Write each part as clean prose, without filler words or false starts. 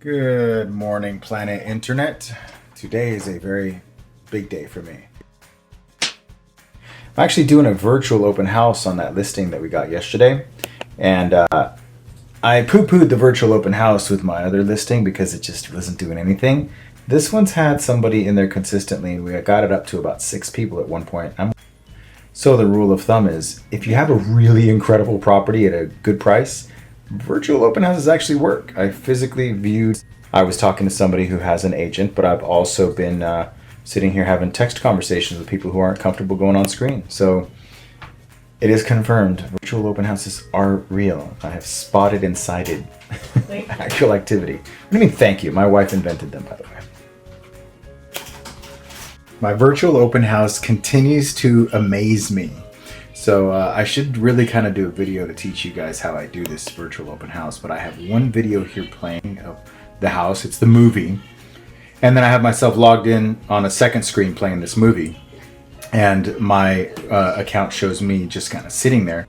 Good morning, planet internet. Today is a very big day for me. I'm actually doing a virtual open house on that listing that we got yesterday. And I poo-pooed the virtual open house with my other listing because it just wasn't doing anything. This one's had somebody in there consistently. We got it up to about 6 people at one point. So the rule of thumb is if you have a really incredible property at a good price, virtual open houses actually work. I was talking to somebody who has an agent, but I've also been sitting here having text conversations with people who aren't comfortable going on screen. So it is confirmed. Virtual open houses are real. I have spotted and cited actual activity. What do you mean thank you? My wife invented them, by the way. My virtual open house continues to amaze me. So I should really kind of do a video to teach you guys how I do this virtual open house. But I have one video here playing of the house. It's the movie. And then I have myself logged in on a second screen playing this movie. And my account shows me just kind of sitting there.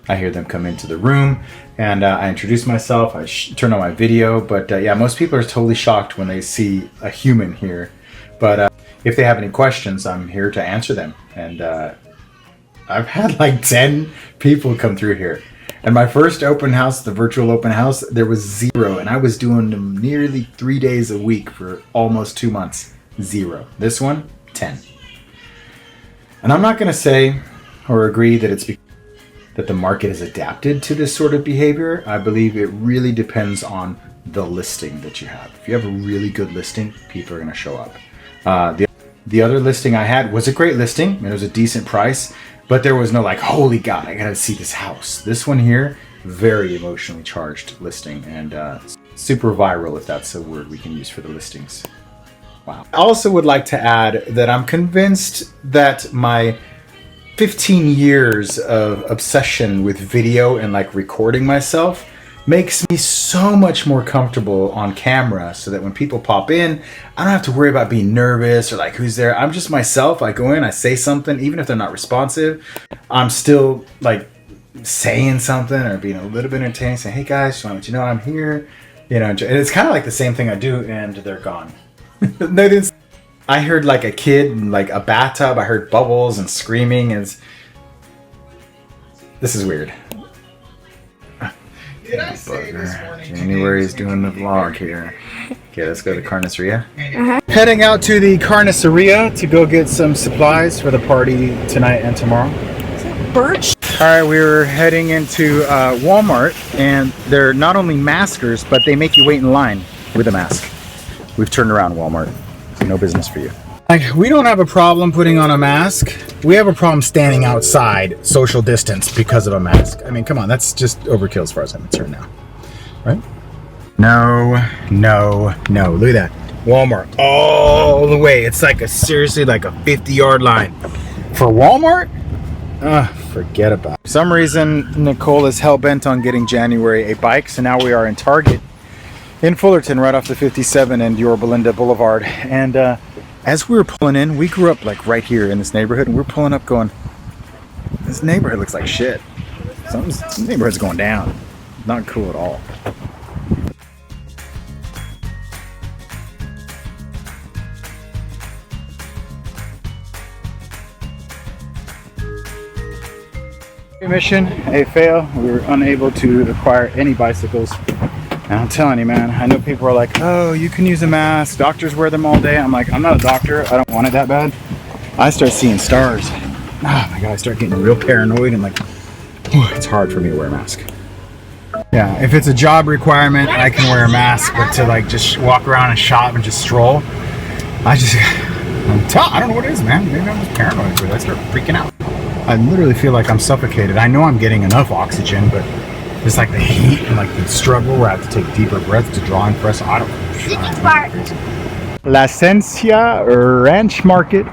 I hear them come into the room and I introduce myself. I turn on my video. But yeah, most people are totally shocked when they see a human here. But if they have any questions, I'm here to answer them. And I've had like 10 people come through here. And my first open house, the virtual open house, there was 0. And I was doing them nearly 3 days a week for almost 2 months. 0. This one, 10. And I'm not going to say or agree that it's because that the market has adapted to this sort of behavior. I believe it really depends on the listing that you have. If you have a really good listing, people are going to show up. The other listing I had was a great listing. And it was a decent price. But there was no like, holy God, I gotta see this house. This one here, very emotionally charged listing and super viral, if that's a word we can use for the listings. Wow. I also would like to add that I'm convinced that my 15 years of obsession with video and like recording myself makes me so much more comfortable on camera so that when people pop in, I don't have to worry about being nervous or like who's there. I'm just myself. I go in, I say something, even if they're not responsive, I'm still like saying something or being a little bit entertaining, saying, hey guys, just want to let you know I'm here. You know, and it's kind of like the same thing I do and they're gone. I heard like a kid in like a bathtub. I heard bubbles and screaming. This is weird. Did I say this morning? January's doing the vlog here. Okay, let's go to the Carniceria. Heading out to the Carniceria to go get some supplies for the party tonight and tomorrow. Is that birch? Alright, we were heading into Walmart, and they're not only maskers, but they make you wait in line with a mask. We've turned around Walmart. So no business for you. Like, we don't have a problem putting on a mask. We have a problem standing outside social distance because of a mask. I mean, come on, that's just overkill as far as I'm concerned now. Right? No. Look at that. Walmart all the way. It's like seriously like a 50-yard line. For Walmart? Forget about it. For some reason, Nicole is hell-bent on getting January a bike, so now we are in Target in Fullerton, right off the 57 and Yorba Linda Boulevard. And as we were pulling in, we grew up like right here in this neighborhood, and we're pulling up going, this neighborhood looks like shit. Some neighborhood's going down. Not cool at all. Mission, a fail. We were unable to acquire any bicycles. And I'm telling you, man, I know people are like, oh, you can use a mask. Doctors wear them all day. I'm like, I'm not a doctor. I don't want it that bad. I start seeing stars. Oh my God, I start getting real paranoid and like, it's hard for me to wear a mask. Yeah, if it's a job requirement, I can wear a mask, but to like just walk around and shop and just stroll, I don't know what it is, man. Maybe I'm just paranoid, but I start freaking out. I literally feel like I'm suffocated. I know I'm getting enough oxygen, but it's like the heat and like the struggle where I have to take deeper breaths to draw in fresh. I don't know. La Esencia Ranch Market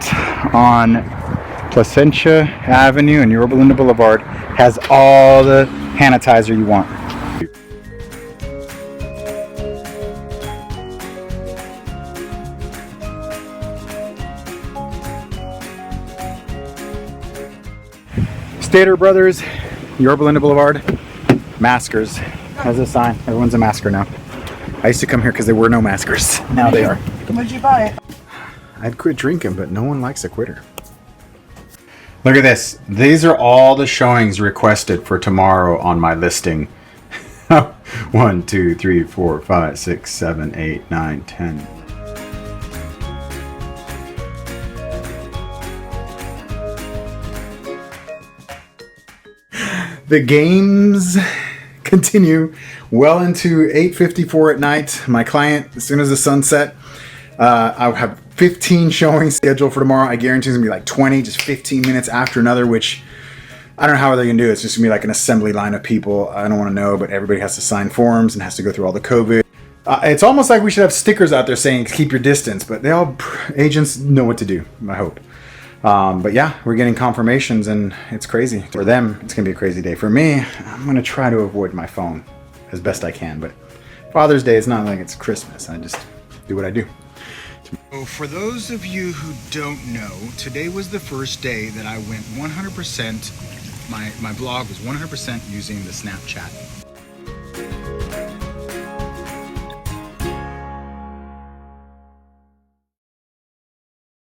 on Placentia Avenue and Yorba Linda Boulevard has all the sanitizer you want. Stater Brothers, Yorba Linda Boulevard, maskers. Has a sign. Everyone's a masker now. I used to come here because there were no maskers. Now they are. What'd you buy? I'd quit drinking, but no one likes a quitter. Look at this. These are all the showings requested for tomorrow on my listing. 1, 2, 3, 4, 5, 6, 7, 8, 9, 10. The games continue well into 8:54 at night. My client, as soon as the sun set, I'll have 15 showings scheduled for tomorrow. I guarantee it's gonna be like 20, just 15 minutes after another, which I don't know how they're gonna do it. It's just gonna be like an assembly line of people. I don't wanna know, but everybody has to sign forms and has to go through all the COVID. It's almost like we should have stickers out there saying keep your distance, but they all agents know what to do, I hope. But yeah, we're getting confirmations and it's crazy. For them, it's gonna be a crazy day. For me, I'm gonna try to avoid my phone as best I can, but Father's Day, it's not like it's Christmas. I just do what I do. So for those of you who don't know, today was the first day that I went 100%, my blog was 100% using the Snapchat